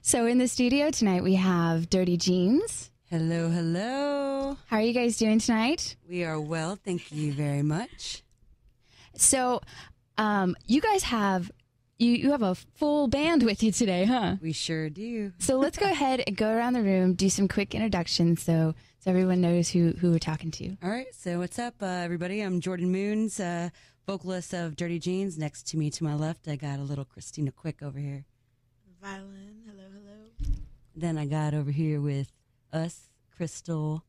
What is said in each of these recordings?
So in the studio tonight, we have Dirty Genez. Hello, hello. How are you guys doing tonight? We are well, thank you very much. So you guys have, you have a full band with you today, huh? We sure do. So let's go ahead and go around the room, do some quick introductions so everyone knows who we're talking to. All right, so what's up, everybody? I'm Jordan Moons, vocalist of Dirty Genez. Next to me to my left, I got a little Christina Quick over here. Violin, hello, hello. Then I got over here with us, Crystal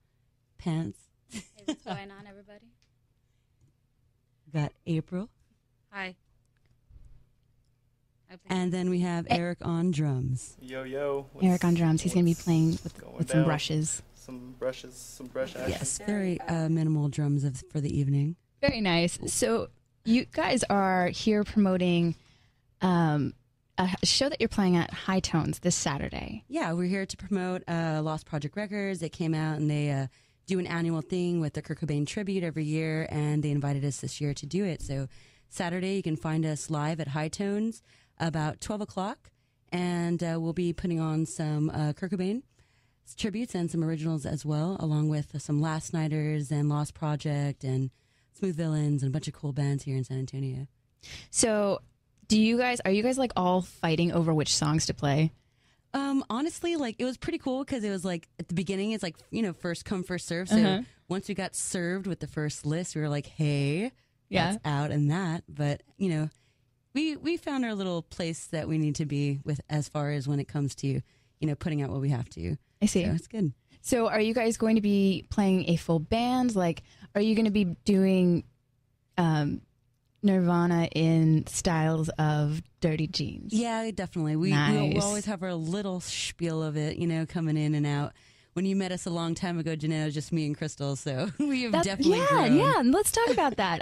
Pants. Hey, what's going on, everybody? Got April. Hi. And then we have Eric on drums. Yo, yo. Eric on drums. He's going to be playing with some brushes. Some brush action. Yes, very minimal drums for the evening. Very nice. So you guys are here promoting a show that you're playing at High Tones this Saturday. Yeah, we're here to promote Lost Project Records. They came out and they do an annual thing with the Kurt Cobain tribute every year, and they invited us this year to do it. So Saturday, you can find us live at High Tones about 12 o'clock, and we'll be putting on some Kurt Cobain tributes and some originals as well, along with some Last Nighters and Lost Project and Smooth Villains and a bunch of cool bands here in San Antonio. So are you guys like all fighting over which songs to play? Honestly, like it was pretty cool because it was like at the beginning, it's like, first come, first serve. So once we got served with the first list, we were like, hey, that's out and that. But, we found our little place that we need to be with as far as when it comes to, putting out what we have to. I see. So it's good. So are you guys going to be playing a full band? Like, are you going to be doing Nirvana in styles of Dirty Genez? Yeah, definitely. We'll always have our little spiel of it, coming in and out. When you met us a long time ago, Genez, it was just me and Crystal, so we have definitely grown. Yeah, and let's talk about that.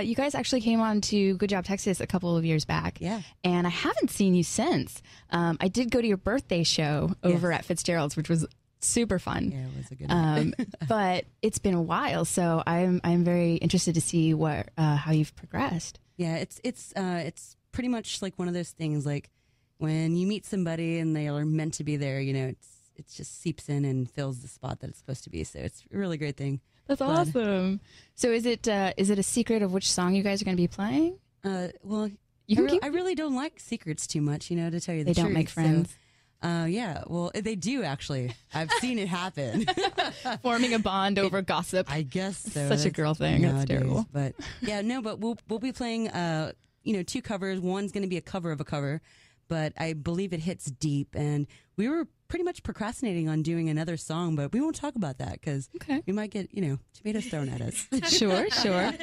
You guys actually came on to Good Job Texas a couple of years back. Yeah. And I haven't seen you since. I did go to your birthday show over at Fitzgerald's, which was super fun. Yeah, it was a good one. But it's been a while, so I'm very interested to see how you've progressed. Yeah, it's pretty much like one of those things, like when you meet somebody and they are meant to be there, it just seeps in and fills the spot that it's supposed to be. So it's a really great thing. That's awesome. So is it a secret of which song you guys are going to be playing? Well, I really don't like secrets too much, to tell you the truth. They don't make friends. So, yeah, well, they do actually. I've seen it happen. Forming a bond over gossip. I guess so. Such a girl thing. Nowadays. That's terrible. But yeah, no, but we'll be playing two covers. One's going to be a cover of a cover, but I believe it hits deep, and we were pretty much procrastinating on doing another song, but we won't talk about that because we might get, tomatoes thrown at us. Sure.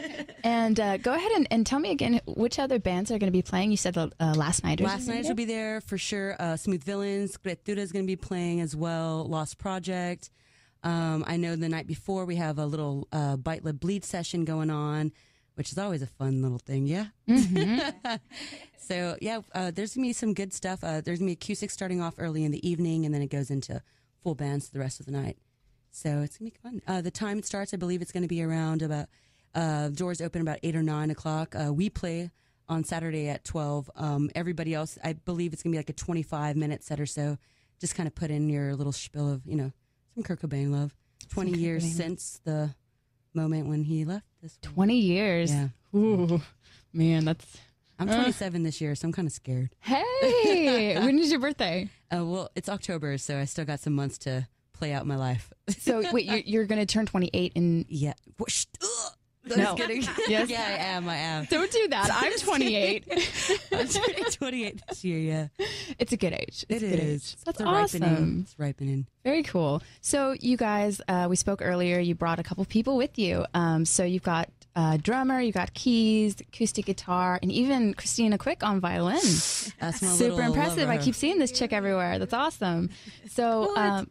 And go ahead and tell me again which other bands are going to be playing. You said the Last Nighters. Last Nighters will be there for sure. Smooth Villains, KRTU is going to be playing as well. Lost Project. I know the night before we have a little Bite Lip Bleed session going on, which is always a fun little thing, yeah? Mm-hmm. So, yeah, there's going to be some good stuff. There's going to be acoustic starting off early in the evening, and then it goes into full bands for the rest of the night. So it's going to be fun. The time it starts, I believe it's going to be around about, doors open about 8 or 9 o'clock. We play on Saturday at 12. Everybody else, I believe it's going to be like a 25-minute set or so. Just kind of put in your little spiel of, some Kurt Cobain love. 20 years since the moment when he left this world. 20 years. Yeah. Ooh, man, that's... I'm 27 this year, so I'm kind of scared. Hey, when is your birthday? Well, it's October, so I still got some months to play out my life. So wait, you're going to turn 28 in... Yeah. No. Kidding. Yes. Yeah, I am. Don't do that. I'm 28. I'm turning 28 this year, yeah. It's a good age. It is. That's awesome. Ripening. It's ripening. Very cool. So you guys, we spoke earlier, you brought a couple people with you. So you've got drummer, you got keys, acoustic guitar, and even Christina Quick on violin. That's my super impressive. lover. I keep seeing this chick everywhere. That's awesome. So I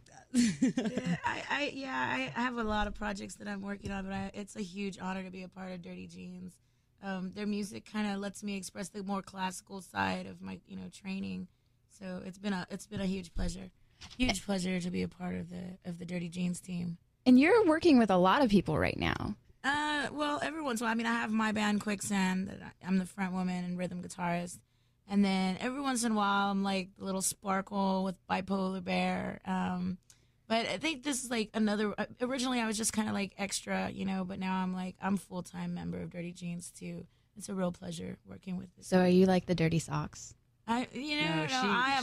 have a lot of projects that I'm working on, but it's a huge honor to be a part of Dirty Genez. Their music kind of lets me express the more classical side of my training. So it's been a huge pleasure. Huge pleasure to be a part of the Dirty Genez team. And you're working with a lot of people right now. Well, everyone's. I mean, I have my band Quicksand. That I'm the front woman and rhythm guitarist, And then every once in a while, I'm like a little sparkle with Bipolar Bear. But I think this is like another. Originally, I was just kind of like extra, but now I'm full-time member of Dirty Jeans too. It's a real pleasure working with this. So are you like the Dirty Socks? I am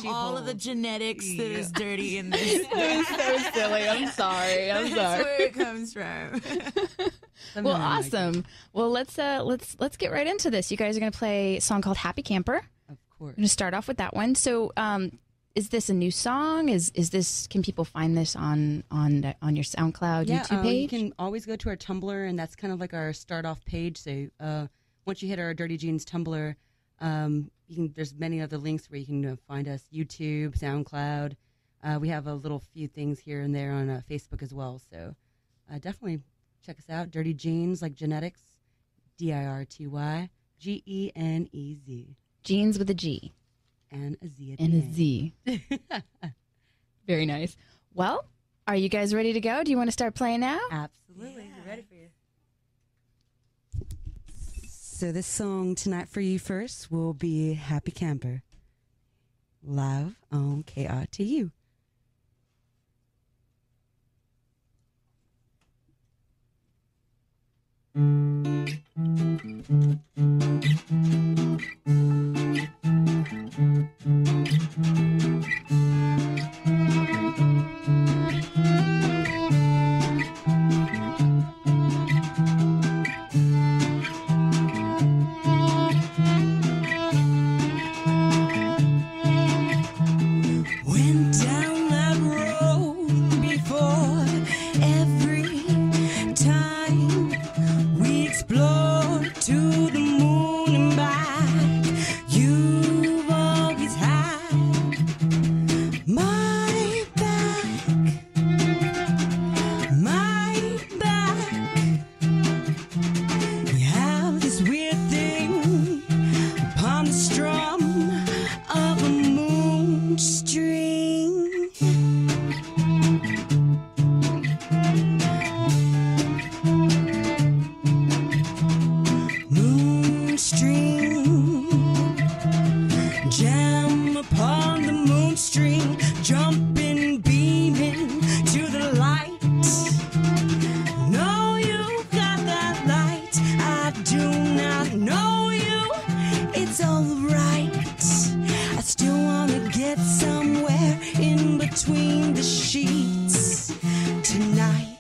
she all of the holds. genetics that is dirty in this. So silly. I'm sorry. That's where it comes from. Well, awesome. Well, let's get right into this. You guys are going to play a song called Happy Camper. Of course. We're going to start off with that one. So, is this a new song? Is this? Can people find this on your SoundCloud, YouTube page? You can always go to our Tumblr, and that's kind of like our start off page. So once you hit our Dirty Jeans Tumblr, there's many other links where you can find us: YouTube, SoundCloud. We have a little few things here and there on Facebook as well. So definitely check us out. Dirty Jeans, like genetics, DIRTY GENEZ. Jeans with a G. And a Z at And the a end. Z. Very nice. Well, are you guys ready to go? Do you want to start playing now? Absolutely. We're ready for you. So this song tonight for you first will be Happy Camper, live on KRTU. Went down that road before. Every time we explored to the moon and back, you've always had my back, my back. We have this weird thing upon the strum of a moon string. Moon string, jam upon the moon string, jumping, beaming to the light. Know you got that light, I do not know you, it's alright. I still wanna get somewhere in between the sheets tonight.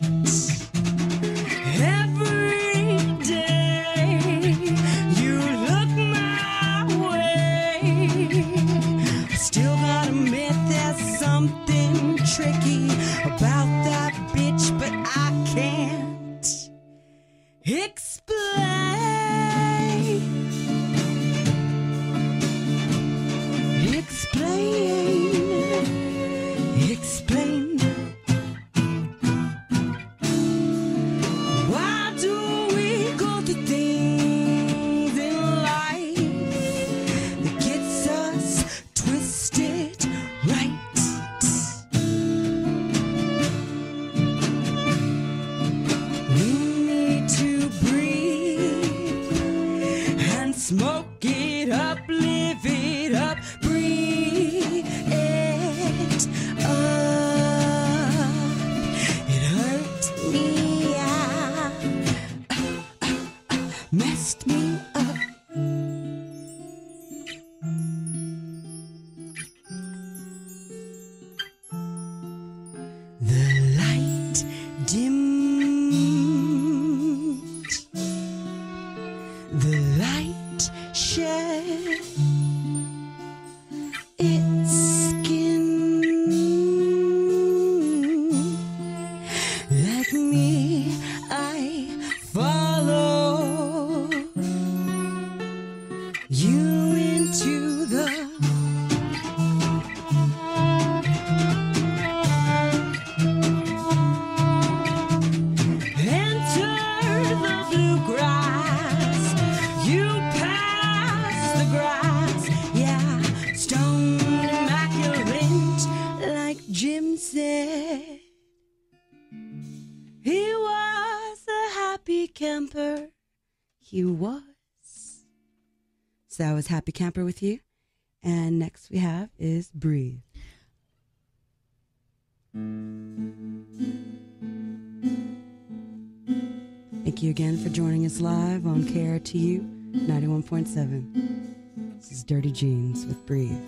Every day you look my way. I still gotta admit there's something tricky about that bitch, but I can't explain. Explain. Why do we go through things in life that gets us twisted right? We need to breathe and smoke it up, live it up, breathe it up. It hurt me out, messed me up. The light dimmed, the light shed its skin. Like me, I follow you into the enter the bluegrass. You pass the grass, yeah, stone immaculate, like Jim said. He was a happy camper. He was. So that was Happy Camper with you. And next we have is Breathe. Thank you again for joining us live on KRTU 91.7. This is Dirty Jeans with Breathe.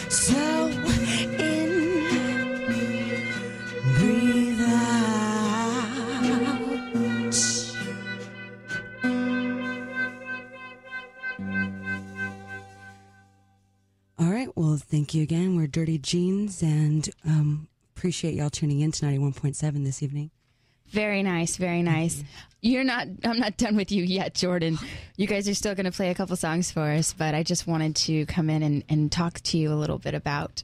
So in, breathe out. All right. Well, thank you again. We're Dirty Jeans, and appreciate y'all tuning in tonight at 1.7 this evening. Very nice, very nice. I'm not done with you yet, Jordan. You guys are still going to play a couple songs for us, but I just wanted to come in and talk to you a little bit about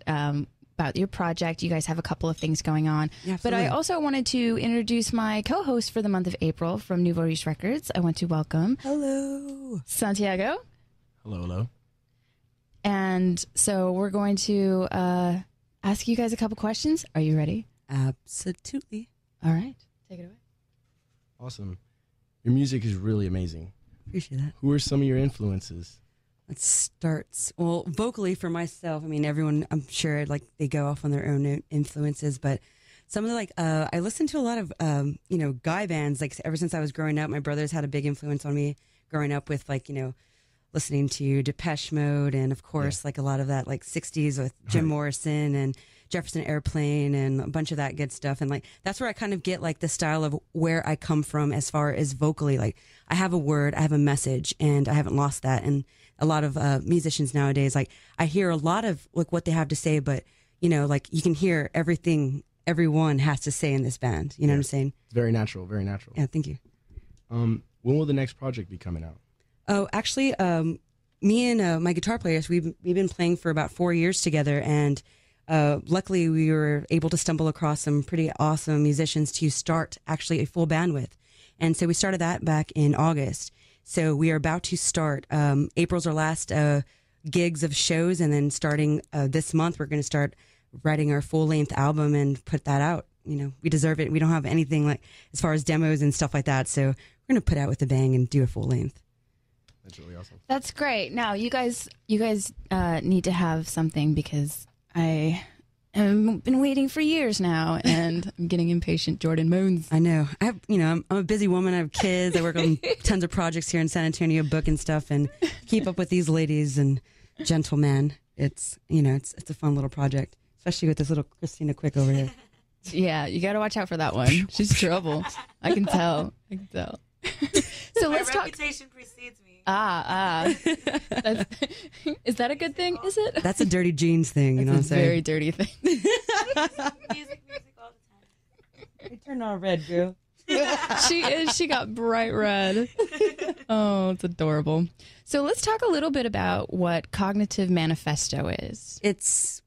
your project. You guys have a couple of things going on. Yeah, but I also wanted to introduce my co-host for the month of April from Nouveau Riche Records. I want to welcome Santiago. Hello. And so we're going to ask you guys a couple questions. Are you ready? Absolutely. All right. Take it away. Awesome. Your music is really amazing. Appreciate that. Who are some of your influences? Let's start. Well, vocally for myself, I mean, everyone, I'm sure, like, they go off on their own influences, but some of the, I listen to a lot of, guy bands, like, ever since I was growing up. My brothers had a big influence on me growing up with, listening to Depeche Mode and, of course, a lot of that, 60s with Jim Morrison and Jefferson Airplane and a bunch of that good stuff. And that's where I kind of get the style of where I come from as far as vocally. I have a word, I have a message, and I haven't lost that. And a lot of musicians nowadays, I hear a lot of what they have to say, but you can hear everything everyone has to say in this band. You know what I'm saying? It's very natural, very natural. Yeah, thank you. When will the next project be coming out? Oh, actually, me and my guitar players, we've been playing for about 4 years together, and luckily we were able to stumble across some pretty awesome musicians to start actually a full band with. And so we started that back in August. So we are about to start. April's our last gigs of shows, and then starting this month, we're going to start writing our full-length album and put that out. We deserve it. We don't have anything as far as demos and stuff like that. So we're going to put out with a bang and do a full length. That's really awesome. That's great. Now, you guys need to have something, because I have been waiting for years now, and I'm getting impatient. Jordan moans. I know. I'm a busy woman. I have kids. I work on tons of projects here in San Antonio, booking stuff, and keep up with these ladies and gentlemen. It's it's a fun little project, especially with this little Christina Quick over here. Yeah, you got to watch out for that one. She's trouble. I can tell. So let's talk. My reputation precedes me. Is that a good thing? Is it? That's a dirty jeans thing, you know what I'm saying? Very dirty thing. Music all the time. You turned all red, girl. She got bright red. Oh, it's adorable. So let's talk a little bit about what Cognitive Manifesto is. It's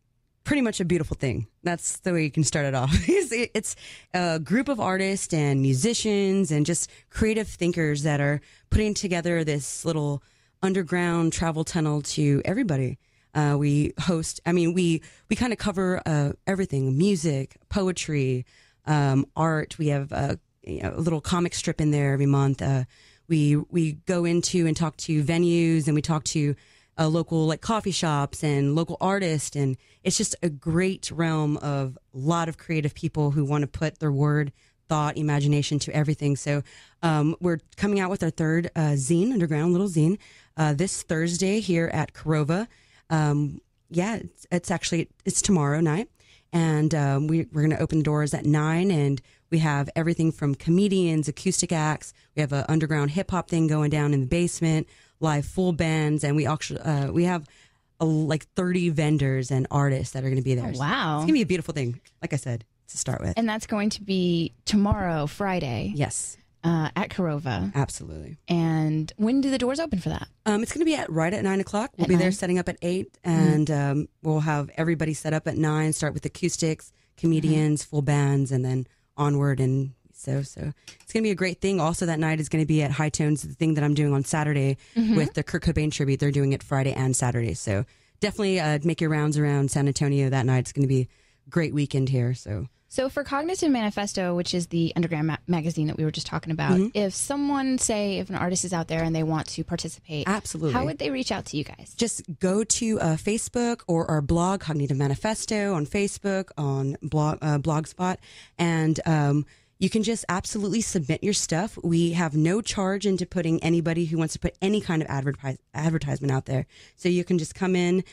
pretty much a beautiful thing. That's the way you can start it off. It's a group of artists and musicians and just creative thinkers that are putting together this little underground travel tunnel to everybody. We kind of cover everything: music, poetry, art. We have a little comic strip in there every month. We go into and talk to venues, and we talk to local coffee shops and local artists, and it's just a great realm of a lot of creative people who want to put their word, thought, imagination to everything. So we're coming out with our third zine, underground little zine, this Thursday here at Corova. It's tomorrow night, and we're going to open doors at 9, and we have everything from comedians, acoustic acts. We have an underground hip hop thing going down in the basement, live full bands, and we have 30 vendors and artists that are going to be there. Oh, wow. It's going to be a beautiful thing, like I said, to start with. And that's going to be tomorrow, Friday. Yes. At Corova. Absolutely. And when do the doors open for that? It's going to be right at 9 o'clock. We'll be there setting up at 8, and we'll have everybody set up at 9, start with acoustics, comedians, full bands, and then onward. And so it's going to be a great thing. Also, that night is going to be at High Tones, the thing that I'm doing on Saturday with the Kurt Cobain tribute. They're doing it Friday and Saturday. So definitely make your rounds around San Antonio that night. It's going to be a great weekend here. So for Cognitive Manifesto, which is the underground magazine that we were just talking about, if an artist is out there and they want to participate, absolutely, how would they reach out to you guys? Just go to Facebook or our blog, Cognitive Manifesto, on Facebook, on Blogspot, and you can just absolutely submit your stuff. We have no charge into putting anybody who wants to put any kind of advertisement out there. So you can just come in,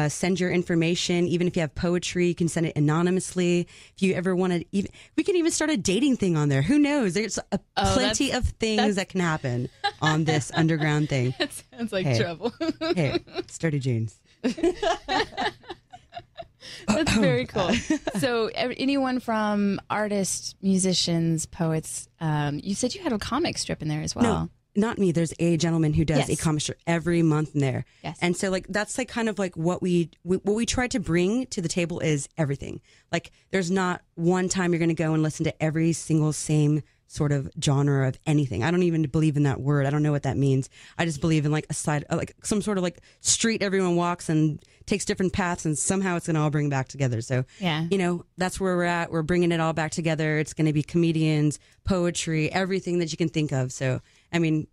send your information. Even if you have poetry, you can send it anonymously. If you ever want to, we can even start a dating thing on there. Who knows? There's plenty of things that can happen on this underground thing. That sounds like trouble. Hey, it's Dirty Jeans. That's very cool. So anyone from artists, musicians, poets, you said you had a comic strip in there as well. No, not me. There's a gentleman who does a comic strip every month in there. Yes. And so like, that's like kind of like what we try to bring to the table is everything. Like there's not one time you're going to go and listen to every single same sort of genre of anything. I don't even believe in that word. I don't know what that means. I just believe in like a side, like some sort of like street everyone walks and takes different paths and somehow it's going to all bring back together. So, you know, that's where we're at. We're bringing it all back together. It's going to be comedians, poetry, everything that you can think of. So, I mean,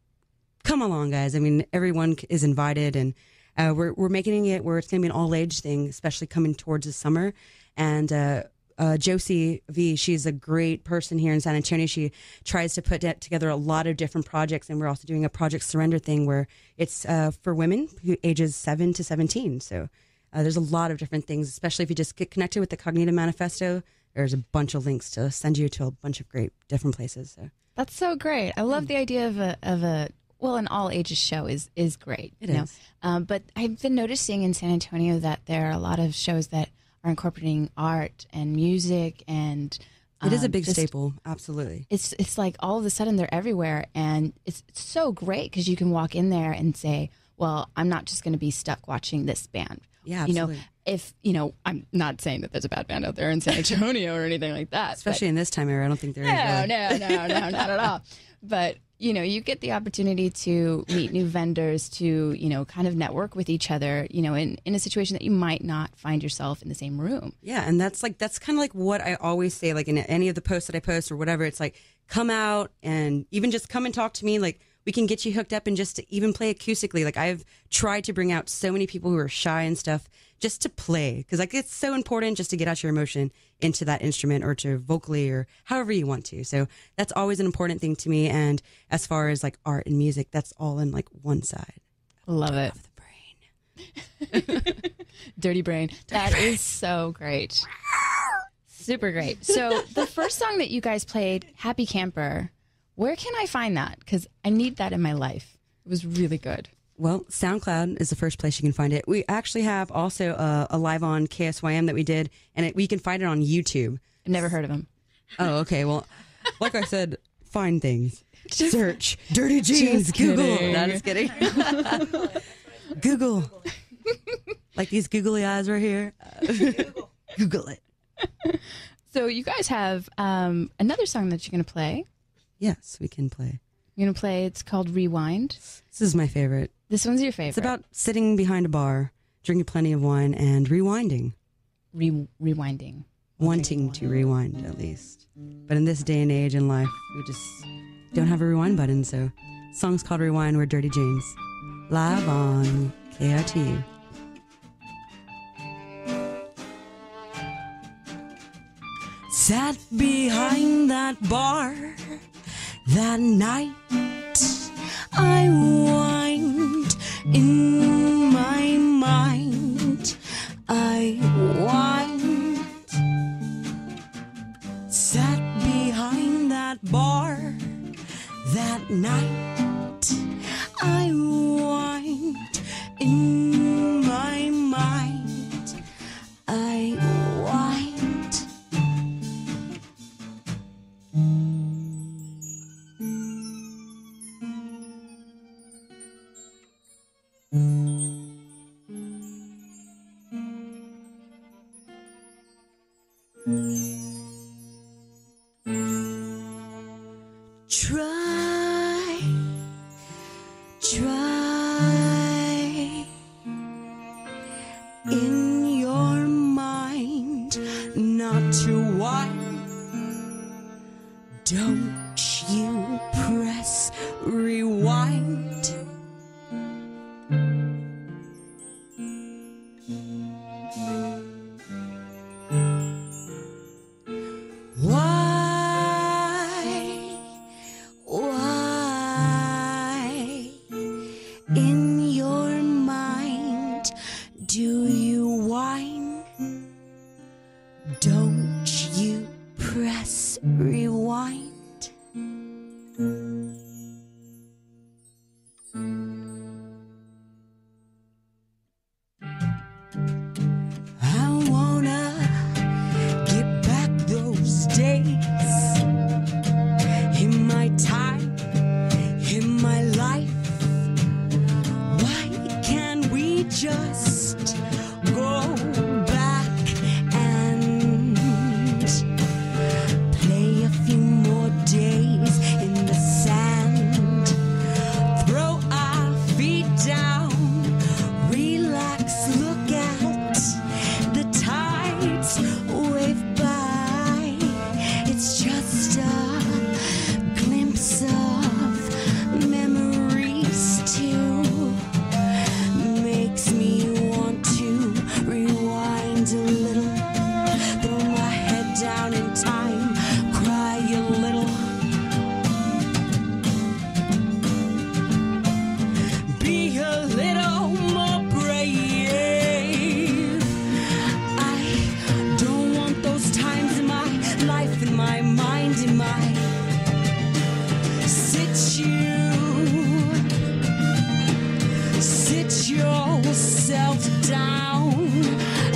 come along, guys. I mean, everyone is invited and we're making it where it's going to be an all age thing, especially coming towards the summer. And, Josie V, she's a great person here in San Antonio. She tries to put together a lot of different projects, and we're also doing a Project Surrender thing where it's for women who ages 7 to 17. So there's a lot of different things, especially if you just get connected with the Cognito Manifesto. There's a bunch of links to send you to a bunch of great different places. So that's so great. I love the idea of a well, an all ages show is great. It is. But I've been noticing in San Antonio that there are a lot of shows that are incorporating art and music, and it is a big staple. Absolutely. It's like all of a sudden they're everywhere, and it's so great because you can walk in there and say, well, I'm not just going to be stuck watching this band. Yeah, absolutely. You know, if, you know, I'm not saying that there's a bad band out there in San Antonio or anything like that. Especially in this time era, I don't think there is. No, not at all. But, you know, you get the opportunity to meet new vendors, to, you know, kind of network with each other, you know, in a situation that you might not find yourself in the same room. Yeah, and that's kind of like what I always say, like in any of the posts that I post or whatever, it's like, come out and even just come and talk to me. Like, we can get you hooked up and just to even play acoustically. Like, I've tried to bring out so many people who are shy and stuff just to play, because like it's so important just to get out your emotion into that instrument or to vocally or however you want to. So that's always an important thing to me. And as far as like art and music, that's all in like one side. Love it. Of the brain. Dirty brain. That is so great. Super great. So the first song that you guys played, Happy Camper, where can I find that? Because I need that in my life. It was really good. Well, SoundCloud is the first place you can find it. We actually have also a live on KSYM that we did, and we can find it on YouTube. I've never heard of him. Oh, okay. Well, like I said, find things. Search Dirty Jeans. Google. No, just kidding. Google. Like these googly eyes right here. Google it. So you guys have another song that you're going to play. Yes, we can play. You're going to play, it's called Rewind. This is my favorite. This one's your favorite. It's about sitting behind a bar, drinking plenty of wine, and rewinding. Rewinding. Wanting to rewind, at least. But in this day and age in life, we just don't have a rewind button, so the song's called Rewind, we're Dirty Jeans. Live on KRTU. Sat behind that bar that night, I whined in my mind. I whined, sat behind that bar that night. I whined in my mind. I whined. Try in your mind not to whine. Don't you press rewind. Why in your mind do you Don't you press rewind. I wanna get back those days in my time, in my life. Why can't we just go back and play a few more days in the sand? Throw our feet down, relax, look at the tides wave by. It's just a glimpse of memories too. Makes me want to rewind a little, throw my head down in time, cry a little, be a little more brave. I don't want those times in my life, in my mind, in my sit yourself down.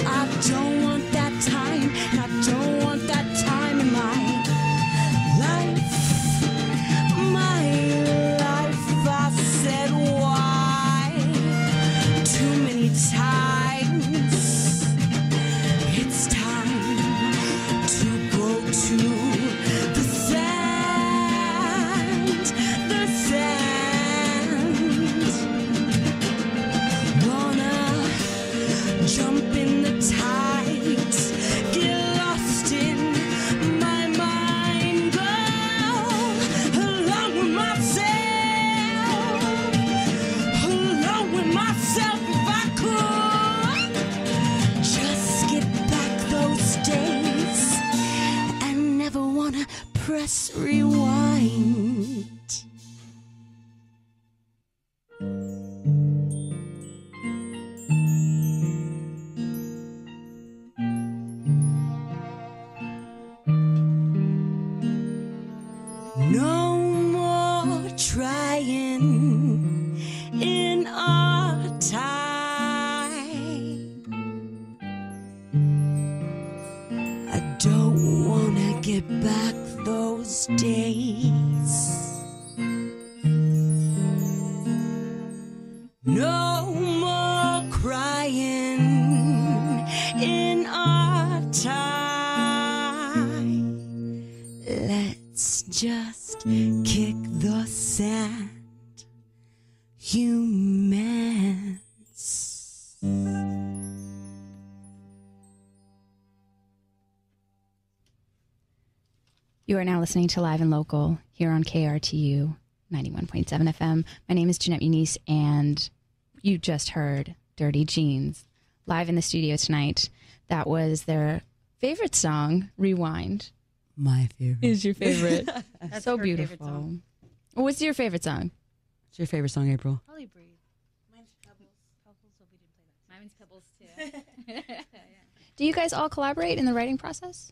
I don't want that time, and I don't want that time in my life. My life, I said why too many times. It's time to go to the sand, the sand. Wanna jump in the tides, get lost in my mind, go along with myself, if I could. Just get back those days and never wanna press rewind. No more trying in our time. I don't wanna get back those days. No more crying in our time. Let's just kick the sand, humans. You are now listening to Live and Local here on KRTU 91.7 FM. My name is Genez, and you just heard Dirty Jeans live in the studio tonight. That was their favorite song, Rewind. My favorite. Is your favorite. That's So her beautiful. favorite song. What's your favorite song? What's your favorite song, April? Probably Breathe. Mine's Pebbles. Pebbles, but we didn't play that. Mine's Pebbles too. Do you guys all collaborate in the writing process?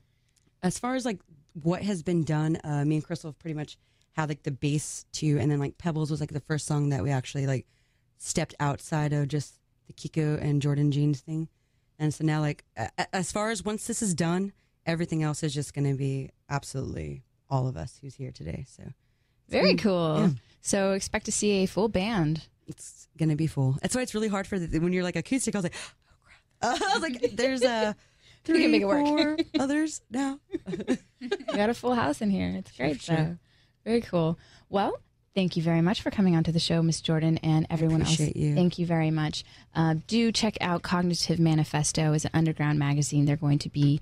As far as like what has been done, me and Crystal have pretty much had like the bass too, and then like Pebbles was like the first song that we actually like stepped outside of just the Kiko and Jordan Jeans thing. And so now like as far as once this is done, everything else is just going to be absolutely all of us who's here today. So Very cool. Yeah. So expect to see a full band. it's going to be full. That's why it's really hard for when you're like acoustic. I was like, oh crap. I was like, there's You three, can make it work. 4 others now. You got a full house in here. It's great. Sure. Though. Very cool. Well, thank you very much for coming onto the show, Miss Jordan, and everyone else. Appreciate you. Thank you very much. Do check out Cognitive Manifesto as an underground magazine. They're going to be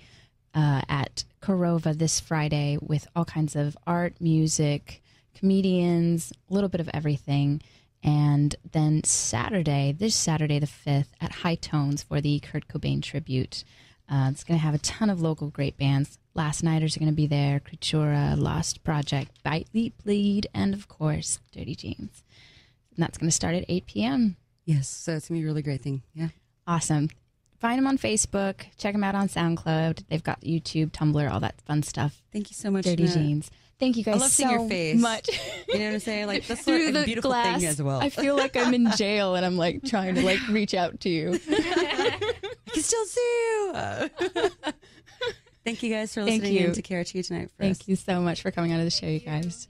at Korova this Friday with all kinds of art, music, comedians, a little bit of everything. And then Saturday, this Saturday the 5th, at High Tones for the Kurt Cobain tribute. It's going to have a ton of local great bands. Last Nighters are going to be there, Creatura, Lost Project, Bite, Leap, Bleed, and of course, Dirty Jeans. And that's going to start at 8 p.m. Yes, so it's going to be a really great thing. Yeah. Awesome. find them on Facebook. Check them out on SoundCloud. They've got YouTube, Tumblr, all that fun stuff. Thank you so much, Dirty Jeanette. Jeans. Thank you guys I love seeing so your face. much. You know what I'm saying? Like, that's Through a the beautiful glass, thing as well. I feel like I'm in jail and I'm like trying to like reach out to you. I can still see you. Thank you guys for listening in to KRTU tonight. Thank you so much for coming out of the show, you guys.